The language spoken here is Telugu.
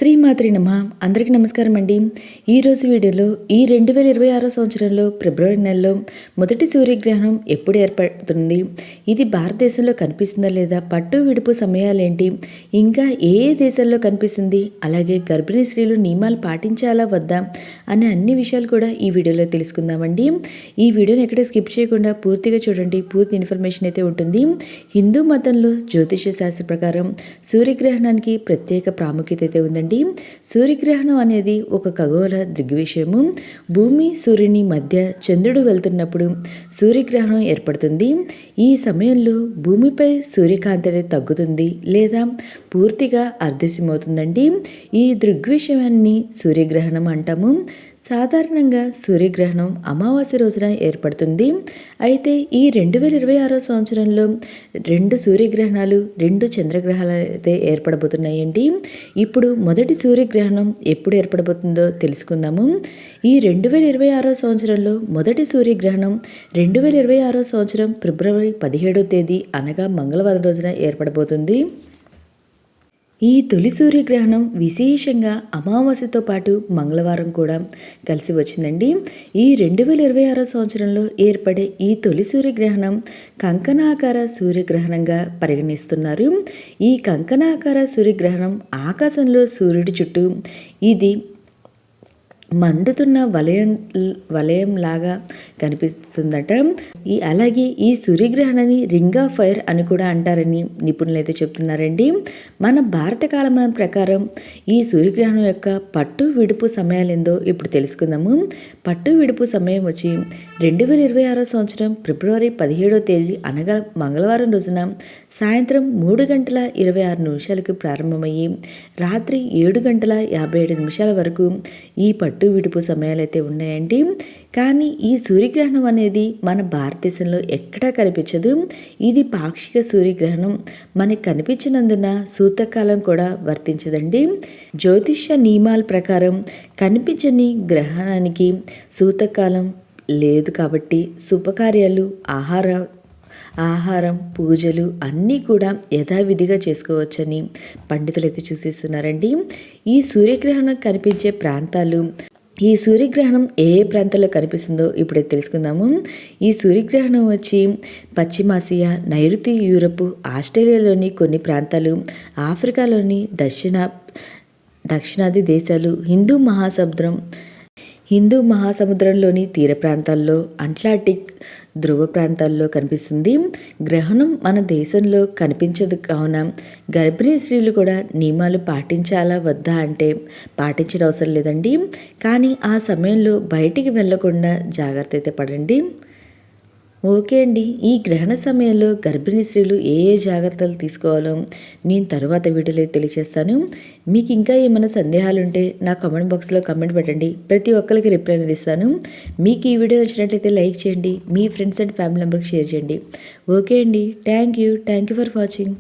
శ్రీమాత్రి నమః. అందరికీ నమస్కారం అండి. ఈరోజు వీడియోలో ఈ 2026 సంవత్సరంలో ఫిబ్రవరి నెలలో మొదటి సూర్యగ్రహణం ఎప్పుడు ఏర్పడుతుంది, ఇది భారతదేశంలో కనిపిస్తుందా లేదా, పట్టు విడుపు సమయాలేంటి, ఇంకా ఏ ఏ దేశాల్లో కనిపిస్తుంది, అలాగే గర్భిణీ స్త్రీలు నియమాలు పాటించాలా వద్దా అనే అన్ని విషయాలు కూడా ఈ వీడియోలో తెలుసుకుందామండి. ఈ వీడియోని ఎక్కడ స్కిప్ చేయకుండా పూర్తిగా చూడండి. పూర్తి ఇన్ఫర్మేషన్ అయితే ఉంటుంది. హిందూ మతంలో జ్యోతిష శాస్త్ర ప్రకారం సూర్యగ్రహణానికి ప్రత్యేక ప్రాముఖ్యత అయితే ఉందండి. సూర్యగ్రహణం అనేది ఒక ఖగోళ దృగ్విషయము. భూమి సూర్యుని మధ్య చంద్రుడు వెళ్తున్నప్పుడు సూర్యగ్రహణం ఏర్పడుతుంది. ఈ సమయంలో భూమిపై సూర్యకాంతి అనేది తగ్గుతుంది లేదా పూర్తిగా అదృశ్యమవుతుందండి. ఈ దృగ్విషయాన్ని సూర్యగ్రహణం అంటాము. సాధారణంగా సూర్యగ్రహణం అమావాస్య రోజున ఏర్పడుతుంది. అయితే ఈ 2026 సంవత్సరంలో 2 సూర్యగ్రహణాలు 2 చంద్రగ్రహాలు అయితే ఏర్పడబోతున్నాయండి. ఇప్పుడు మొదటి సూర్యగ్రహణం ఎప్పుడు ఏర్పడబోతుందో తెలుసుకుందాము. ఈ 2026 సంవత్సరంలో మొదటి సూర్యగ్రహణం 2026 సంవత్సరం ఫిబ్రవరి 17వ తేదీ అనగా మంగళవారం రోజున ఏర్పడబోతుంది. ఈ తొలి సూర్యగ్రహణం విశేషంగా అమావాస్యతో పాటు మంగళవారం కూడా కలిసి వచ్చిందండి. ఈ 2026 సంవత్సరంలో ఏర్పడే ఈ తొలి సూర్యగ్రహణం కంకణాకార సూర్యగ్రహణంగా పరిగణిస్తున్నారు. ఈ కంకణాకార సూర్యగ్రహణం ఆకాశంలో సూర్యుడి చుట్టూ ఇది మండుతున్న వలయం లాగా కనిపిస్తుందట. అలాగే ఈ సూర్యగ్రహణాన్ని రింగ్ ఆఫ్ ఫైర్ అని కూడా అంటారని నిపుణులు అయితే చెప్తున్నారండి. మన భారత కాలమానం ప్రకారం ఈ సూర్యగ్రహణం యొక్క పట్టు విడుపు సమయాలు ఏందో ఇప్పుడు తెలుసుకుందాము. పట్టు విడుపు సమయం వచ్చి 2026 సంవత్సరం ఫిబ్రవరి 17వ తేదీ అనగా మంగళవారం రోజున సాయంత్రం 3:26 ప్రారంభమయ్యి రాత్రి 7:57 వరకు ఈ పట్టు విడుపు సమయాలు అయితే ఉన్నాయండి. కానీ ఈ సూర్యగ్రహణం అనేది మన భారతదేశంలో ఎక్కడా కనిపించదు. ఇది పాక్షిక సూర్యగ్రహణం. మనకి కనిపించినందున సూతకాలం కూడా వర్తించదండి. జ్యోతిష నియమాల ప్రకారం కనిపించని గ్రహణానికి సూతకాలం లేదు కాబట్టి శుభకార్యాలు ఆహారం పూజలు అన్నీ కూడా యథావిధిగా చేసుకోవచ్చని పండితులు అయితే సూచిస్తున్నారండి. ఈ సూర్యగ్రహణం కనిపించే ప్రాంతాలు, ఈ సూర్యగ్రహణం ఏ ఏ ప్రాంతాల్లో కనిపిస్తుందో ఇప్పుడే తెలుసుకుందాము. ఈ సూర్యగ్రహణం వచ్చి పశ్చిమాసియా, నైరుతి యూరప్, ఆస్ట్రేలియాలోని కొన్ని ప్రాంతాలు, ఆఫ్రికాలోని దక్షిణాది దేశాలు, హిందూ మహాసముద్రంలోని తీర ప్రాంతాల్లో, అట్లాంటిక్ ధ్రువ ప్రాంతాల్లో కనిపిస్తుంది. గ్రహణం మన దేశంలో కనిపించదు కావున గర్భిణీ స్త్రీలు కూడా నియమాలు పాటించాలా వద్దా అంటే పాటించిన అవసరం లేదండి. కానీ ఆ సమయంలో బయటికి వెళ్లకుండా జాగ్రత్త అయితే పడండి. ఓకే అండి. ఈ గ్రహణ సమయంలో గర్భిణీ స్త్రీలు ఏ ఏ జాగ్రత్తలు తీసుకోవాలో నేను తర్వాత వీడియోలో తెలియజేస్తాను. మీకు ఇంకా ఏమైనా సందేహాలు ఉంటే నా కామెంట్ బాక్స్లో కామెంట్ పెట్టండి. ప్రతి ఒక్కరికి రిప్లై అనేది ఇస్తాను. మీకు ఈ వీడియో నచ్చినట్లయితే లైక్ చేయండి, మీ ఫ్రెండ్స్ అండ్ ఫ్యామిలీ మెంబర్కి షేర్ చేయండి. ఓకే అండి. Thank you for watching.